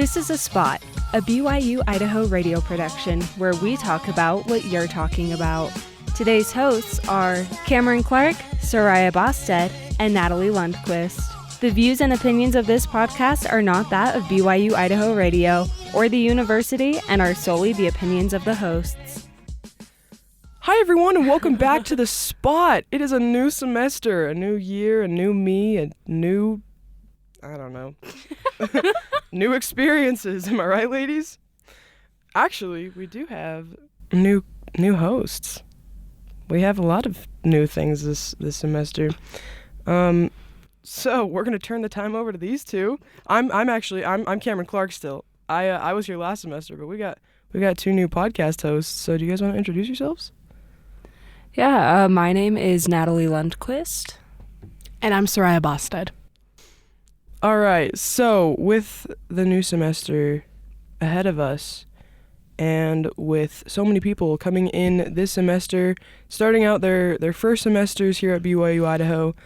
This is A Spot, a BYU-Idaho radio production where we talk about what you're talking about. Today's hosts are Cameron Clark, Sariah Bosted, and Natalie Lundquist. The views and opinions of this podcast are not that of BYU-Idaho Radio or the university and are solely the opinions of the hosts. Hi everyone and welcome back to The Spot. It is a new semester, a new year, a new me, a new, I don't know, new experiences. Am I right, ladies? Actually, we do have new hosts. We have a lot of new things this semester. So we're gonna turn the time over to these two. I'm Cameron Clark still. I was here last semester, but we got two new podcast hosts. So do you guys want to introduce yourselves? Yeah, my name is Natalie Lundquist. And I'm Sariah Bosted. All right, so with the new semester ahead of us, and with so many people coming in this semester, starting out their first semesters here at BYU-Idaho,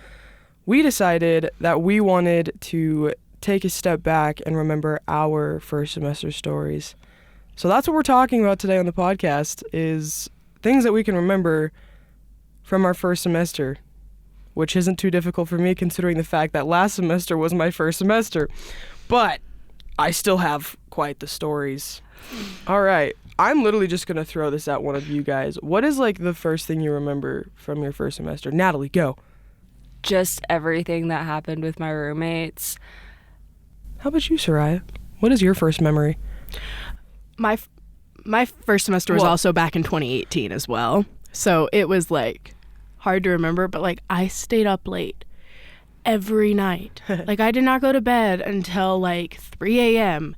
we decided that we wanted to take a step back and remember our first semester stories. So that's what we're talking about today on the podcast, is things that we can remember from our first semester, which isn't too difficult for me considering the fact that last semester was my first semester. But I still have quite the stories. All right, I'm literally just going to throw this at one of you guys. What is like the first thing you remember from your first semester? Natalie, go. Just everything that happened with my roommates. How about you, Sariah? What is your first memory? My first semester was also back in 2018 as well. So it was like hard to remember, but like I stayed up late every night. Like I did not go to bed until like 3 a.m.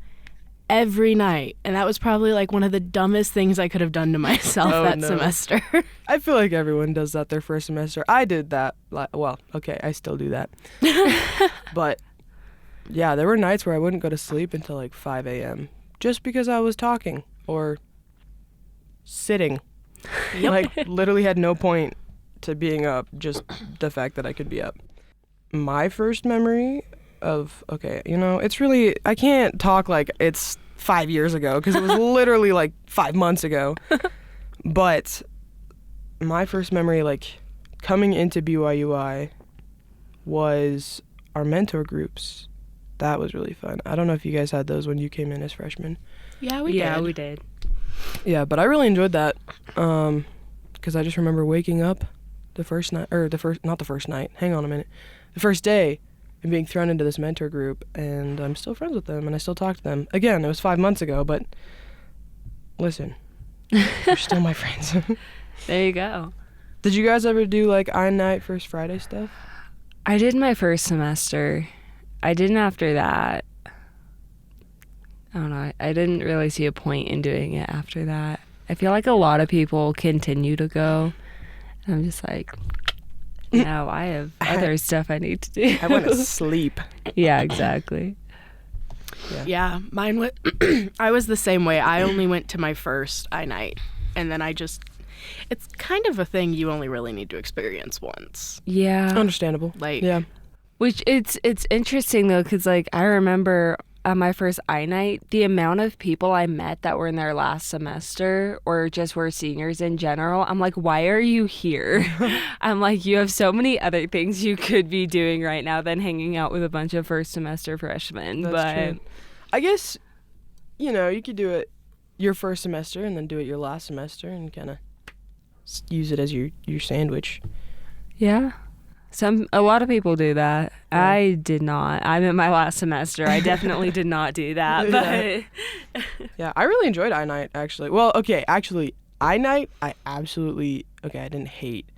every night. And that was probably like one of the dumbest things I could have done to myself semester. I feel like everyone does that their first semester. I did that. Well, okay, I still do that. But yeah, there were nights where I wouldn't go to sleep until like 5 a.m. just because I was talking or sitting. Yep. Like literally had no point to being up, just the fact that I could be up. My first memory of, it's really, I can't talk like it's 5 years ago because it was literally like 5 months ago. But my first memory, like coming into BYU-I, was our mentor groups. That was really fun. I don't know if you guys had those when you came in as freshmen. Yeah, we did. Yeah, but I really enjoyed that because I just remember waking up the first day and being thrown into this mentor group, and I'm still friends with them and I still talk to them. Again, it was 5 months ago, but listen, you're still my friends. There you go. Did you guys ever do like I-Night First Friday stuff? I did my first semester. I didn't after that. I don't know. I didn't really see a point in doing it after that. I feel like a lot of people continue to go. And I'm just like, no, I have other stuff I need to do. I want to sleep. Yeah, exactly. Yeah, mine was, I was the same way. I only went to my first I-Night. And then it's kind of a thing you only really need to experience once. Yeah. Understandable. Yeah. Which it's interesting though, because like I remember on my first I-Night, the amount of people I met that were in their last semester or just were seniors in general, I'm like, why are you here? I'm like, you have so many other things you could be doing right now than hanging out with a bunch of first semester freshmen. That's true. I guess, you could do it your first semester and then do it your last semester and kind of use it as your sandwich. Yeah. A lot of people do that. Yeah. I did not. I'm in my last semester. I definitely did not do that. But yeah, I really enjoyed I-Night, actually. Well, okay, actually, I-Night, I didn't hate.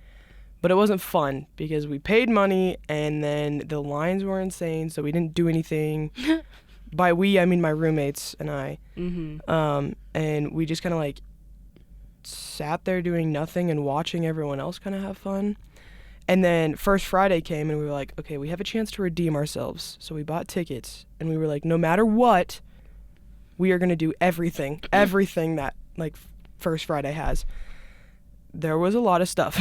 But it wasn't fun because we paid money and then the lines were insane, so we didn't do anything. By we, I mean my roommates and I. Mm-hmm. And we just kind of like sat there doing nothing and watching everyone else kind of have fun. And then First Friday came and we were like, okay, we have a chance to redeem ourselves. So we bought tickets and we were like, no matter what, we are going to do everything that like First Friday has. There was a lot of stuff,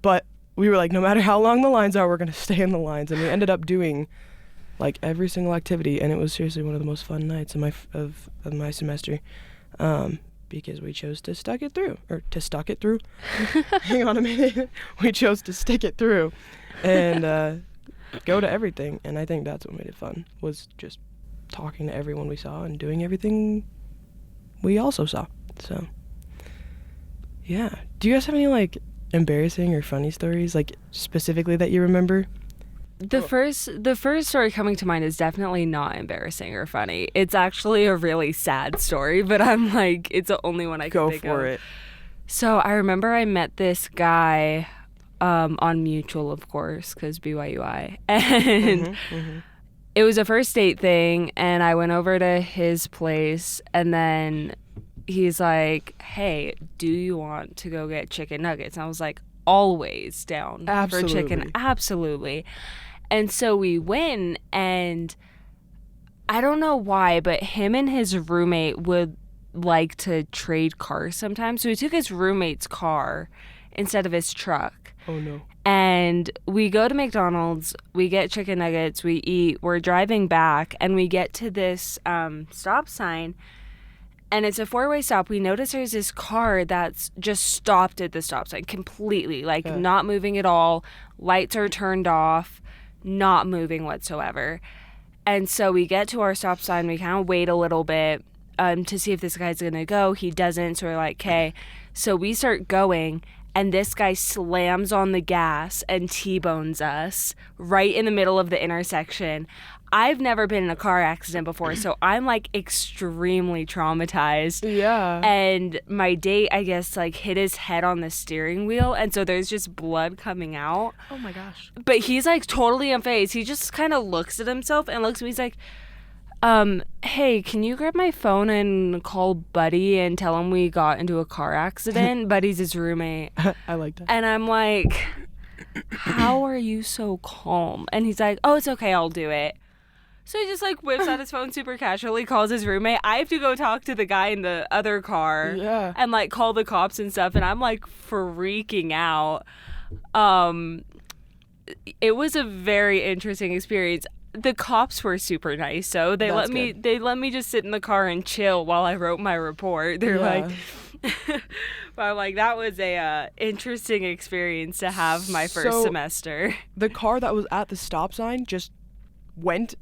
but we were like, no matter how long the lines are, we're going to stay in the lines. And we ended up doing like every single activity, and it was seriously one of the most fun nights of my semester, because we chose to stuck it through. Hang on a minute. We chose to stick it through and go to everything, and I think that's what made it fun, was just talking to everyone we saw and doing everything we also saw. So yeah, do you guys have any like embarrassing or funny stories, like specifically that you remember? The first story coming to mind is definitely not embarrassing or funny. It's actually a really sad story, but I'm like, it's the only one I can think of. Go for it. So I remember I met this guy on Mutual, of course, because BYU-I, and it was a first date thing, and I went over to his place, and then he's like, hey, do you want to go get chicken nuggets? And I was like, always down for chicken. Absolutely. And so we went, and I don't know why, but him and his roommate would like to trade cars sometimes. So he took his roommate's car instead of his truck. Oh, no. And we go to McDonald's, we get chicken nuggets, we eat, we're driving back, and we get to this stop sign. And it's a four-way stop. We notice there's this car that's just stopped at the stop sign completely, like not moving at all. Lights are turned off, not moving whatsoever. And so we get to our stop sign. We kind of wait a little bit to see if this guy's going to go. He doesn't, so we're like, okay. So we start going, and this guy slams on the gas and T-bones us right in the middle of the intersection. I've never been in a car accident before, so I'm, like, extremely traumatized. Yeah. And my date, I guess, like, hit his head on the steering wheel, and so there's just blood coming out. Oh, my gosh. But he's, like, totally unfazed. He just kind of looks at himself and looks at me. He's like, hey, can you grab my phone and call Buddy and tell him we got into a car accident? Buddy's his roommate. I like that. And I'm like, how are you so calm? And he's like, oh, it's okay, I'll do it. So he just, like, whips out his phone super casually, calls his roommate. I have to go talk to the guy in the other car and, like, call the cops and stuff. And I'm, like, freaking out. It was a very interesting experience. The cops were super nice, so they let me just sit in the car and chill while I wrote my report. They're like, but I'm like, that was a interesting experience to have my first semester. The car that was at the stop sign just went.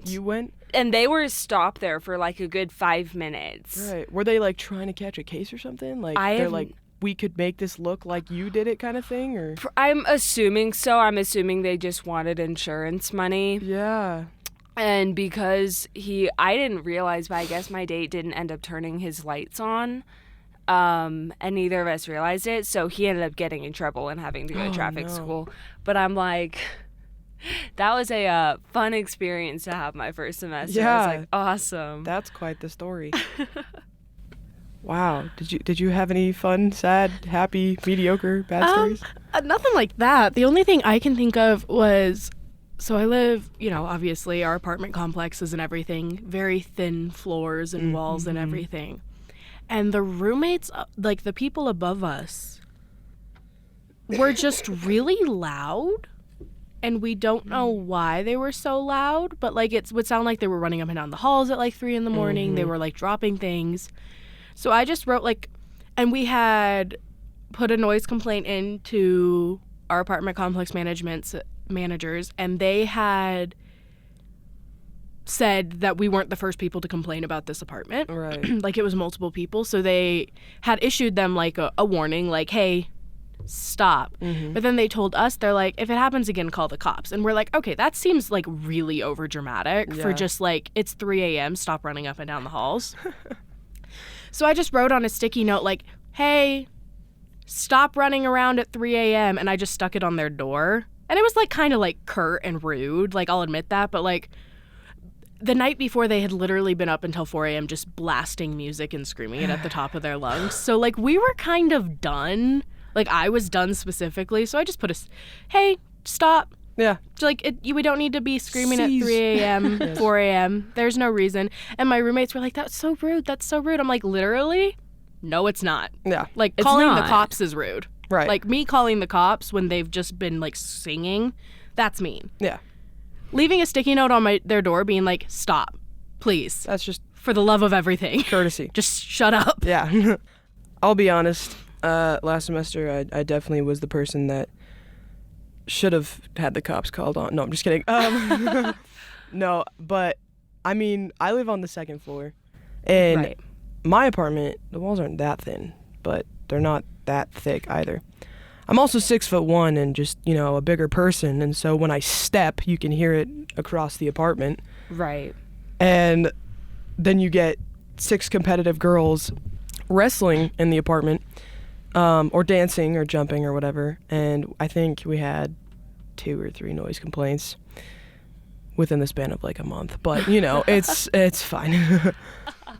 You went, and they were stopped there for like a good 5 minutes. Right? Were they like trying to catch a case or something? Like like, we could make this look like you did it kind of thing, or? I'm assuming so. I'm assuming they just wanted insurance money. Yeah. And because I didn't realize, but I guess my date didn't end up turning his lights on. And neither of us realized it. So he ended up getting in trouble and having to go to traffic school. But I'm like, that was a fun experience to have my first semester. Yeah. It was like awesome. That's quite the story. Wow. Did you have any fun, sad, happy, mediocre, bad stories? Nothing like that. The only thing I can think of was, so I live, obviously our apartment complexes and everything, very thin floors and walls and everything. And the roommates, like the people above us, were just really loud. And we don't know why they were so loud, but like it would sound like they were running up and down the halls at like 3 a.m. They were like dropping things. So I just wrote and we had put a noise complaint into our apartment complex managers, and they had said that we weren't the first people to complain about this apartment. Right. Like it was multiple people. So they had issued them like a warning, like, hey, stop. But then they told us, they're like, if it happens again, call the cops. And we're like, okay, that seems like really over dramatic for just like, it's 3 a.m. Stop running up and down the halls. So I just wrote on a sticky note, like, hey, stop running around at 3 a.m. And I just stuck it on their door. And it was, like, kind of, like, curt and rude. Like, I'll admit that. But, like, the night before, they had literally been up until 4 a.m. just blasting music and screaming it at the top of their lungs. So, like, we were kind of done. Like, I was done specifically. So I just put hey, stop. Yeah. Like, we don't need to be screaming at 3 a.m., 4 a.m. There's no reason. And my roommates were like, that's so rude. That's so rude. I'm like, literally? No, it's not. Yeah. Like, it's calling not. the cops is rude. Right. Like, me calling the cops when they've just been, like, singing, that's mean. Yeah. leaving a sticky note on their door being like, stop, please. That's just For the love of everything. courtesy. Just shut up. Yeah. I'll be honest. Last semester, I definitely was the person that should have had the cops called on. No, I'm just kidding. No, but I mean, I live on the second floor, and Right. my apartment, the walls aren't that thin, but they're not that thick either. I'm also 6'1" and just, a bigger person, and so when I step, you can hear it across the apartment. Right. And then you get 6 competitive girls wrestling in the apartment, or dancing or jumping or whatever. And I think we had 2 or 3 noise complaints within the span of like a month. But, it's fine.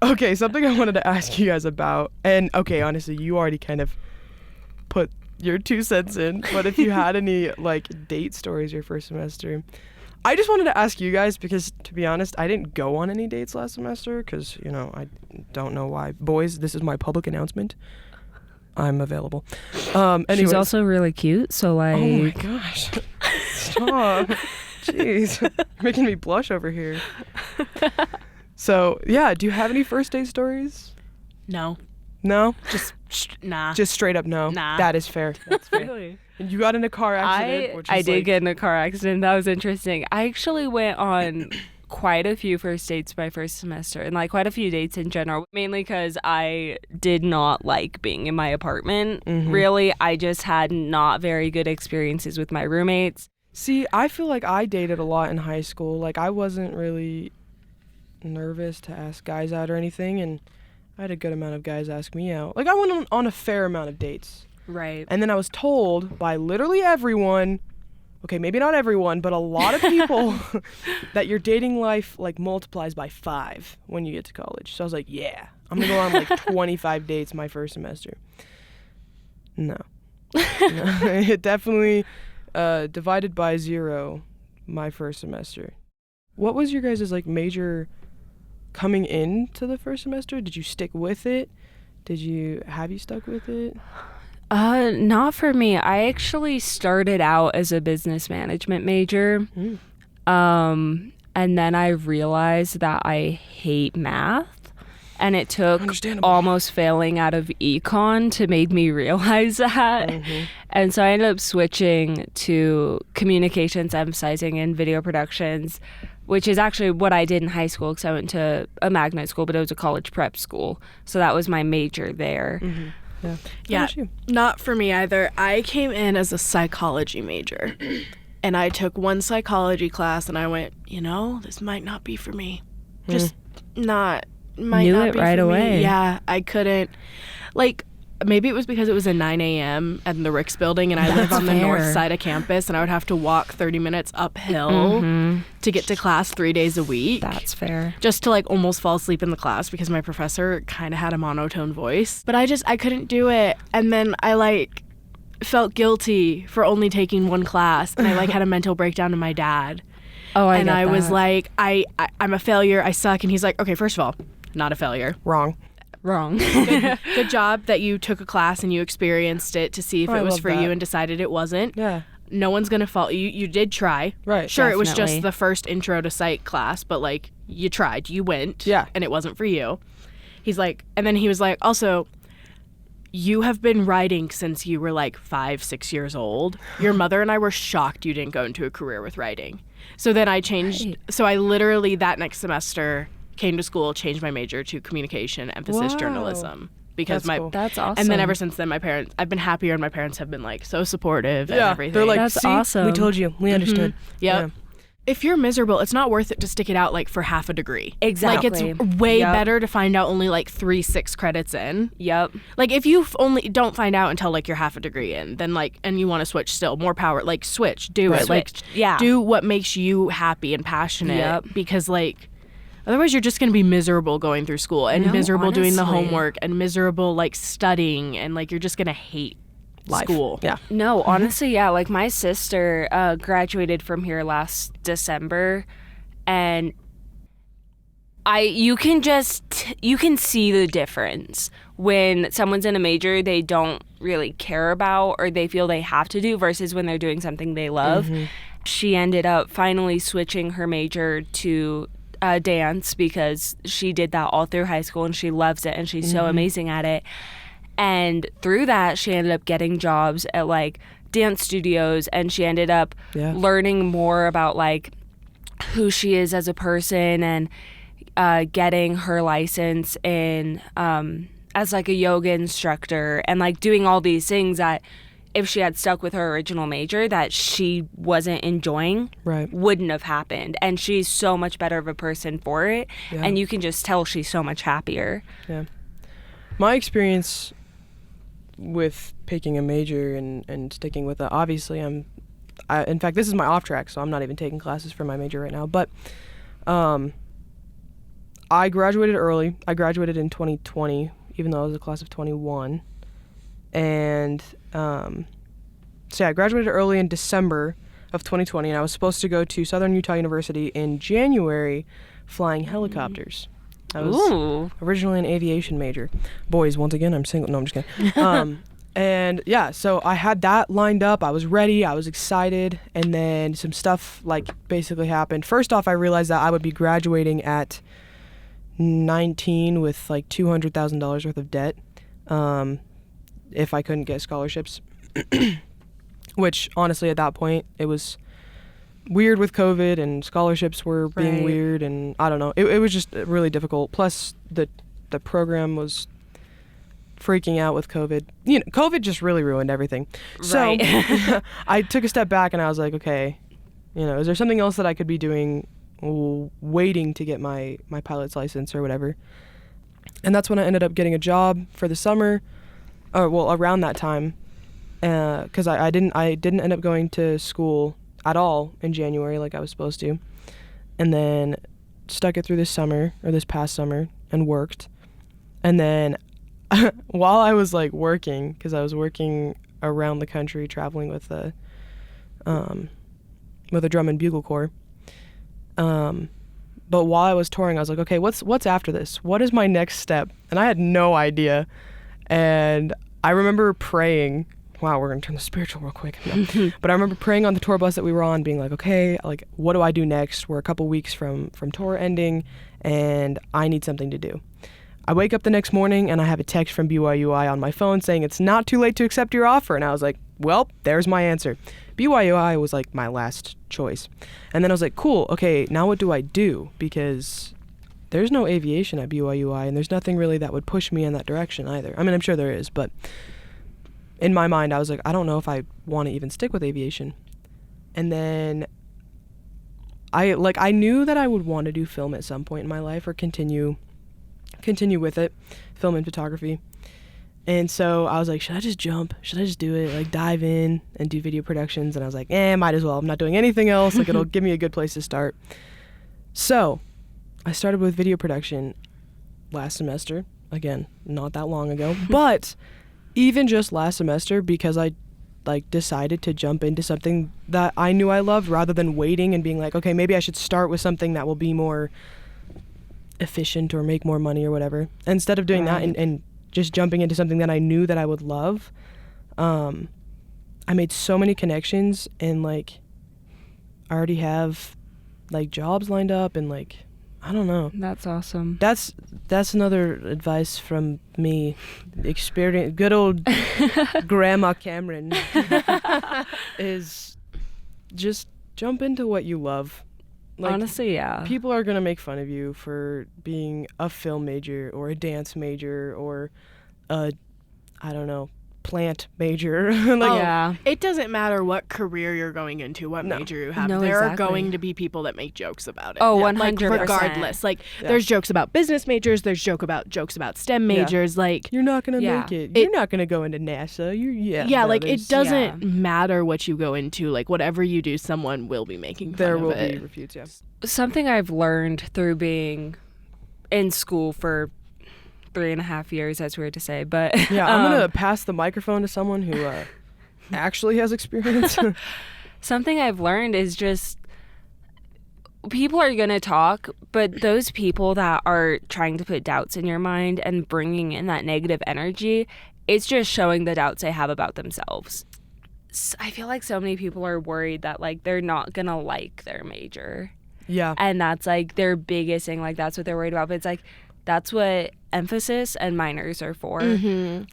Okay, something I wanted to ask you guys about. And, okay, honestly, you already kind of put your 2 cents in. But if you had any, like, date stories your first semester... I just wanted to ask you guys because, to be honest, I didn't go on any dates last semester because, I don't know why. Boys, this is my public announcement. I'm available. Anyways. She's also really cute, so like... Oh my gosh. Stop. Jeez. You're making me blush over here. So, yeah, do you have any first date stories? No. No? Nah. Just straight up no? Nah. That is fair. That's fair. Really? And you got in a car accident, which is I did like, get in a car accident. That was interesting. I actually went on quite a few first dates my first semester, and like quite a few dates in general, mainly because I did not like being in my apartment. Mhm. Really, I just had not very good experiences with my roommates. See, I feel like I dated a lot in high school. Like, I wasn't really nervous to ask guys out or anything, and I had a good amount of guys ask me out. Like, I went on a fair amount of dates. Right. And then I was told by literally everyone, okay, maybe not everyone, but a lot of people, that your dating life, like, multiplies by 5 when you get to college. So I was like, yeah, I'm going to go on, like, 25 dates my first semester. No. It definitely divided by 0 my first semester. What was your guys' like major coming into the first semester? Did you stick with it? Have you stuck with it? Not for me. I actually started out as a business management major. And then I realized that I hate math. And it took Understandable. almost failing out of econ to make me realize that. Mhm. And so I ended up switching to communications, emphasizing in video productions, which is actually what I did in high school because I went to a magnet school, but it was a college prep school. So that was my major there. Mm-hmm. Yeah. Yeah, How about you? not for me either. I came in as a psychology major, and I took one psychology class, and I went, this might not be for me. Just not, might Knew not it be right for me. away. Yeah, I couldn't. Like, maybe it was because it was a 9 a.m. at the Ricks building, and I live on the fair. north side of campus, and I would have to walk 30 minutes uphill to get to class 3 days a week. That's fair. Just to like almost fall asleep in the class because my professor kind of had a monotone voice. But I couldn't do it. And then I like felt guilty for only taking one class, and I like had a mental breakdown to my dad. Oh, And get I was that. like, I'm a failure. I suck. And he's like, okay, first of all, not a failure. Wrong. Wrong. Good job that you took a class and you experienced it to see if Oh, I it was love for that. you and decided it wasn't. Yeah. No one's going to fault you. You did try. Right. Sure, it was Definitely. just the first intro to psych class, but like you tried, you went. Yeah. And it wasn't for you. He's like, and then he was like, also, you have been writing since you were like 5-6 years old. Your mother and I were shocked you didn't go into a career with writing. So then I changed. Right. So I literally that next semester came to school, changed my major to communication, emphasis Wow. journalism. Because That's cool. That's awesome. and then ever since then, I've been happier, and my parents have been like so supportive and Yeah. everything. They're like, That's see, awesome. we told you. We understood. Yep. If you're miserable, it's not worth it to stick it out like for half a degree. Exactly. Like it's way Yep. better to find out only like 3-6 credits in. Yep. Like if you only don't find out until like you're half a degree in, then like and you want to switch still, more power, like switch, do it. Like Yeah. do what makes you happy and passionate. Yep. Because like otherwise you're just going to be miserable going through school and No, miserable doing the honestly. homework and miserable like studying and like you're just going to hate Life. school. Yeah. No, honestly, yeah. Like my sister graduated from here last December, and you can see the difference when someone's in a major they don't really care about or they feel they have to do versus when they're doing something they love. she ended up finally switching her major to dance because she did that all through high school and she loves it and she's so amazing at it. And through that, she ended up getting jobs at like dance studios, and she ended up learning more about like who she is as a person, and getting her license in as like a yoga instructor, and like doing all these things that if she had stuck with her original major that she wasn't enjoying, wouldn't have happened. And she's so much better of a person for it, and you can just tell she's so much happier. Yeah. My experience with picking a major and sticking with it, obviously in fact, this is my off track, so I'm not even taking classes for my major right now, but I graduated early. I graduated in 2020, even though I was a class of 21. And so I graduated early in December of 2020, and I was supposed to go to Southern Utah University in January flying helicopters. I was originally an aviation major. Boys, once again, I'm single. No, I'm just kidding. And yeah, so I had that lined up. I was ready. I was excited. And then some stuff like basically happened. First off, I realized that I would be graduating at 19 with like $200,000 worth of debt if I couldn't get scholarships. Which honestly, at that point, it was weird with COVID and scholarships were being weird, and I don't know. It was just really difficult. Plus, the program was freaking out with COVID. You know, COVID just really ruined everything. So I took a step back and I was like, okay, you know, is there something else that I could be doing waiting to get my pilot's license or whatever? And that's when I ended up getting a job for the summer, around that time, because I didn't end up going to school at all in January like I was supposed to, and then stuck it through this past summer and worked. And then while I was like working, because I was working around the country traveling with a drum and bugle corps, but while I was touring, I was like, okay, what's after this? What is my next step? And I had no idea. And I remember praying. Wow, we're going to turn the spiritual real quick. No. But I remember praying on the tour bus that we were on, being like, okay, like, what do I do next? We're a couple weeks from tour ending, and I need something to do. I wake up the next morning, and I have a text from BYU-I on my phone saying it's not too late to accept your offer. And I was like, well, there's my answer. BYU-I was, like, my last choice. And then I was like, cool, okay, now what do I do? Because there's no aviation at BYU-I, and there's nothing really that would push me in that direction either. I mean, I'm sure there is, but in my mind, I was like, I don't know if I want to even stick with aviation. And then I knew that I would want to do film at some point in my life, or continue with it, film and photography. And so I was like, should I just jump? Should I just do it? Like, dive in and do video productions? And I was like, might as well. I'm not doing anything else. Like, it'll give me a good place to start. So I started with video production last semester. Again, not that long ago. But even just last semester, because I decided to jump into something that I knew I loved, rather than waiting and being like, okay, maybe I should start with something that will be more efficient or make more money or whatever. Instead of doing that and just jumping into something that I knew that I would love, I made so many connections, and like I already have like jobs lined up, and like, I don't know. That's awesome. That's another advice from me. Experience, good old Grandma Cameron, is just jump into what you love. Like, honestly, yeah. People are going to make fun of you for being a film major or a dance major or a, I don't know, plant major. Yeah. It doesn't matter what career you're going into, what major you have. No, there exactly. are going to be people that make jokes about it. Oh, yeah. 100%. Like, regardless. Like, there's jokes about business majors. There's jokes about STEM majors. Like, you're not going to make it. You're not going to go into NASA. It doesn't matter what you go into. Like, whatever you do, someone will be making fun there of will it. be refutes, yeah. Something I've learned through being in school for 3.5 years, that's weird to say, but yeah, I'm gonna pass the microphone to someone who actually has experience. Something I've learned is just people are gonna talk, but those people that are trying to put doubts in your mind and bringing in that negative energy, it's just showing the doubts they have about themselves. I feel like so many people are worried that like they're not gonna like their major. Yeah. And that's like their biggest thing. Like that's what they're worried about. But it's like that's what emphasis and minors are for.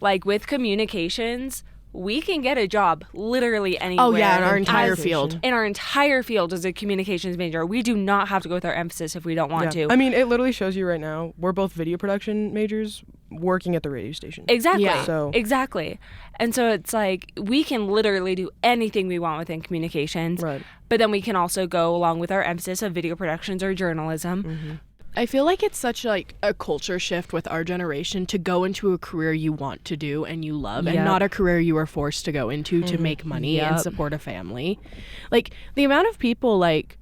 Like with communications, we can get a job literally anywhere. Oh yeah, in our entire field. In our entire field as a communications major. We do not have to go with our emphasis if we don't want to. I mean, it literally shows you right now, we're both video production majors working at the radio station. Exactly. Yeah. So. Exactly. And so it's like we can literally do anything we want within communications. Right. But then we can also go along with our emphasis of video productions or journalism. I feel like it's such like a culture shift with our generation to go into a career you want to do and you love and not a career you are forced to go into to make money and support a family. Like the amount of people like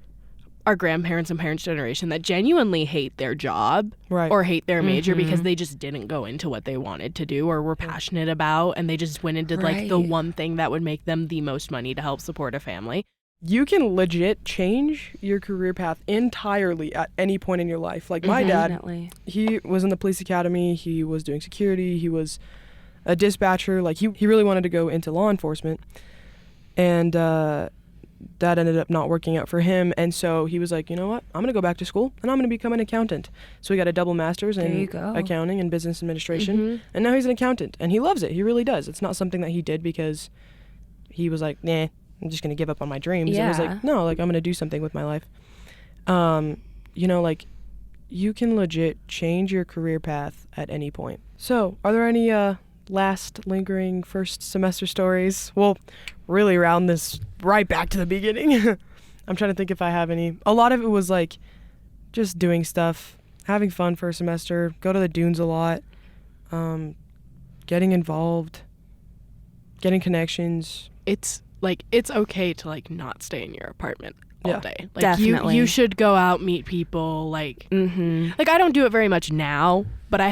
our grandparents and parents' generation that genuinely hate their job or hate their major because they just didn't go into what they wanted to do or were passionate about, and they just went and did like the one thing that would make them the most money to help support a family. You can legit change your career path entirely at any point in your life. Like my dad, he was in the police academy, he was doing security, he was a dispatcher. Like he really wanted to go into law enforcement, and that ended up not working out for him. And so he was like, you know what, I'm gonna go back to school and I'm gonna become an accountant. So he got a double master's in accounting and business administration, and now he's an accountant and he loves it. He really does. It's not something that he did because he was like, nah, I'm just going to give up on my dreams. It was like, no, like I'm going to do something with my life. You know, like you can legit change your career path at any point. So are there any last lingering first semester stories? We'll really round this right back to the beginning. I'm trying to think if I have any. A lot of it was like just doing stuff, having fun first semester, go to the dunes a lot, getting involved, getting connections. It's like it's okay to like not stay in your apartment all day. Like definitely. You should go out, meet people. Like like I don't do it very much now, but I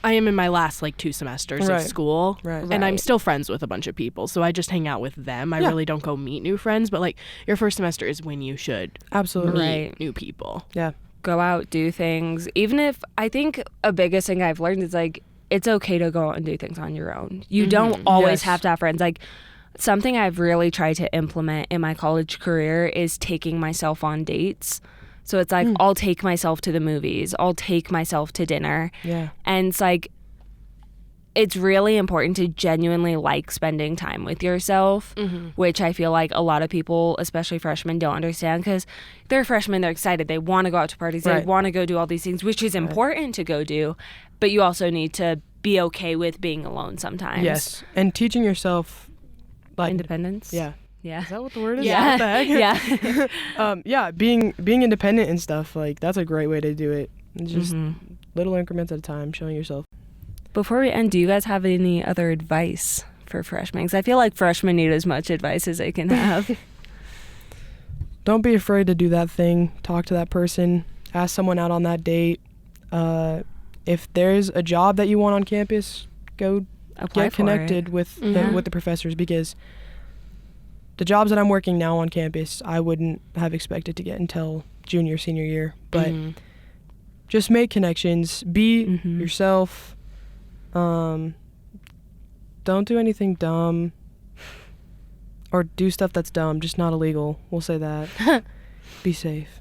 am in my last like 2 semesters of school, and I'm still friends with a bunch of people. So I just hang out with them. I really don't go meet new friends. But like your first semester is when you should meet new people. Yeah, go out, do things. Even if I think a biggest thing I've learned is like it's okay to go out and do things on your own. You don't always have to have friends. Like something I've really tried to implement in my college career is taking myself on dates. So it's like I'll take myself to the movies. I'll take myself to dinner. Yeah. And it's like it's really important to genuinely like spending time with yourself, which I feel like a lot of people, especially freshmen, don't understand because they're freshmen, they're excited, they want to go out to parties, they want to go do all these things, which is important to go do, but you also need to be okay with being alone sometimes. Yes, and teaching yourself like independence. Yeah. Is that what the word is? Yeah. What the heck? Yeah. Being independent and stuff, like that's a great way to do it. Just little increments at a time, showing yourself. Before we end, do you guys have any other advice for freshmen? Because I feel like freshmen need as much advice as they can have. Don't be afraid to do that thing. Talk to that person. Ask someone out on that date. If there's a job that you want on campus, go get connected with the professors, because the jobs that I'm working now on campus, I wouldn't have expected to get until junior, senior year. But just make connections. Be yourself. Don't do anything dumb. Or do stuff that's dumb, just not illegal. We'll say that. Be safe.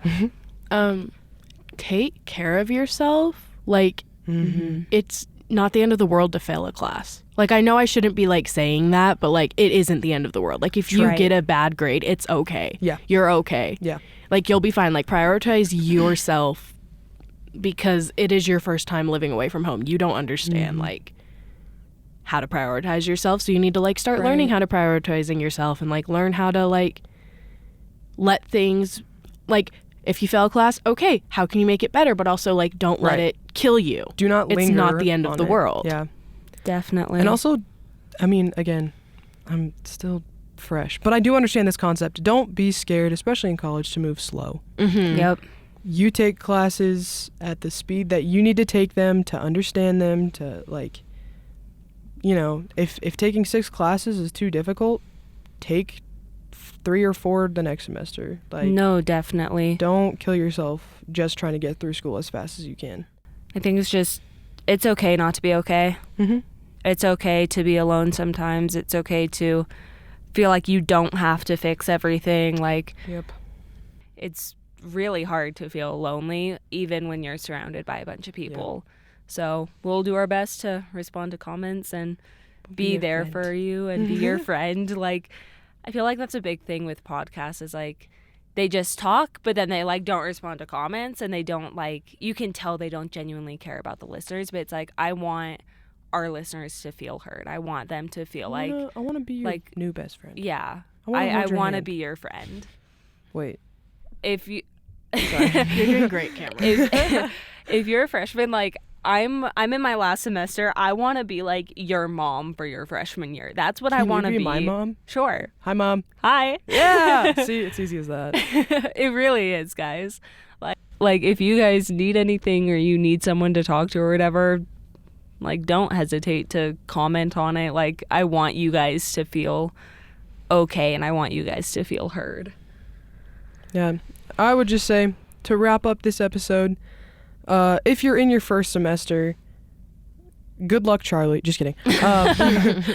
Take care of yourself. Like, it's not the end of the world to fail a class. Like, I know I shouldn't be, like, saying that, but, like, it isn't the end of the world. Like, if you get a bad grade, it's okay. Yeah. You're okay. Yeah. Like, you'll be fine. Like, prioritize yourself because it is your first time living away from home. You don't understand, like, how to prioritize yourself. So you need to, like, start learning how to prioritizing yourself and, like, learn how to, like, let things, like, if you fail a class, okay, how can you make it better? But also, like, don't let it kill you. Do not linger. It's not the end of the it. world. Yeah. Definitely. And also, I mean, again, I'm still fresh, but I do understand this concept. Don't be scared, especially in college, to move slow. Yep. You take classes at the speed that you need to take them to understand them, to, like, you know, if taking 6 classes is too difficult, take 3 or 4 the next semester. Like, no, definitely. Don't kill yourself just trying to get through school as fast as you can. I think it's okay not to be okay. It's okay to be alone sometimes. It's okay to feel like you don't have to fix everything. Like, Yep. it's really hard to feel lonely even when you're surrounded by a bunch of people. So we'll do our best to respond to comments and be there friend. for you and be your friend. Like, I feel like that's a big thing with podcasts is like they just talk, but then they like don't respond to comments, and they don't like, you can tell they don't genuinely care about the listeners. But it's like, I want our listeners to feel heard. I want them to feel I want to be your like new best friend. yeah, I I want to hand. be your friend. Wait. If you You're doing great, Cameron. if you're a freshman, like I'm in my last semester, I want to be like your mom for your freshman year. That's what I want to Can you be. be my mom? Sure. Hi, Mom. Hi. Yeah. See, it's easy as that. It really is, guys. Like if you guys need anything or you need someone to talk to or whatever, like don't hesitate to comment on it. Like I want you guys to feel okay, and I want you guys to feel heard. Yeah. I would just say, to wrap up this episode, if you're in your first semester, good luck, Charlie. Just kidding.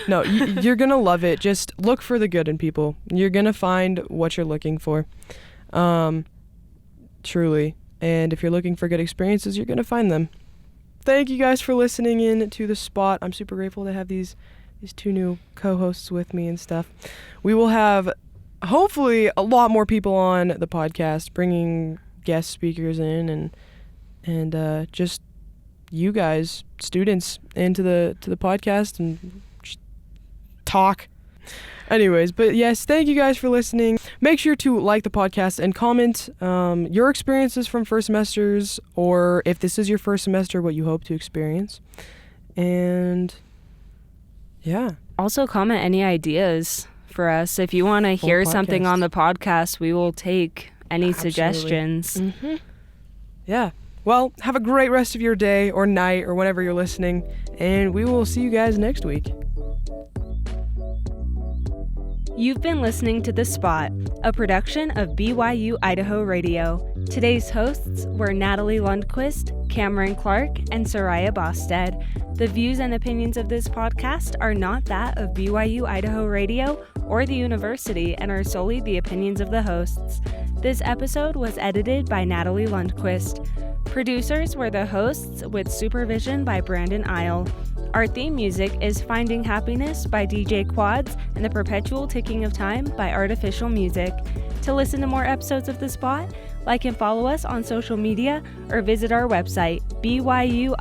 No, you're going to love it. Just look for the good in people. You're going to find what you're looking for. Truly. And if you're looking for good experiences, you're going to find them. Thank you guys for listening in to The Spot. I'm super grateful to have these two new co-hosts with me and stuff. We will have hopefully a lot more people on the podcast, bringing guest speakers in and just you guys, students, into the podcast and just talk. Anyways, but yes, thank you guys for listening. Make sure to like the podcast and comment your experiences from first semesters, or if this is your first semester, what you hope to experience. And yeah. Also comment any ideas for us. If you want to hear something on the podcast, we will take any suggestions. Mm-hmm. Yeah. Well, have a great rest of your day or night or whenever you're listening, and we will see you guys next week. You've been listening to The Spot, a production of BYU-Idaho Radio. Today's hosts were Natalie Lundquist, Cameron Clark, and Sariah Bosted. The views and opinions of this podcast are not that of BYU-Idaho Radio or the university and are solely the opinions of the hosts. This episode was edited by Natalie Lundquist. Producers were the hosts with supervision by Brandon Isle. Our theme music is Finding Happiness by DJ Quads and The Perpetual Ticking of Time by Artificial Music. To listen to more episodes of The Spot, like and follow us on social media or visit our website, byui.edu/radio,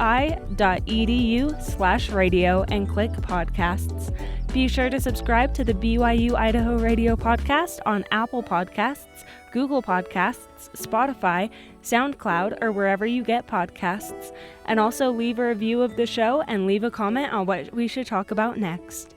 and click podcasts. Be sure to subscribe to the BYU-Idaho Radio podcast on Apple Podcasts, Google Podcasts, Spotify, SoundCloud, or wherever you get podcasts. And also leave a review of the show and leave a comment on what we should talk about next.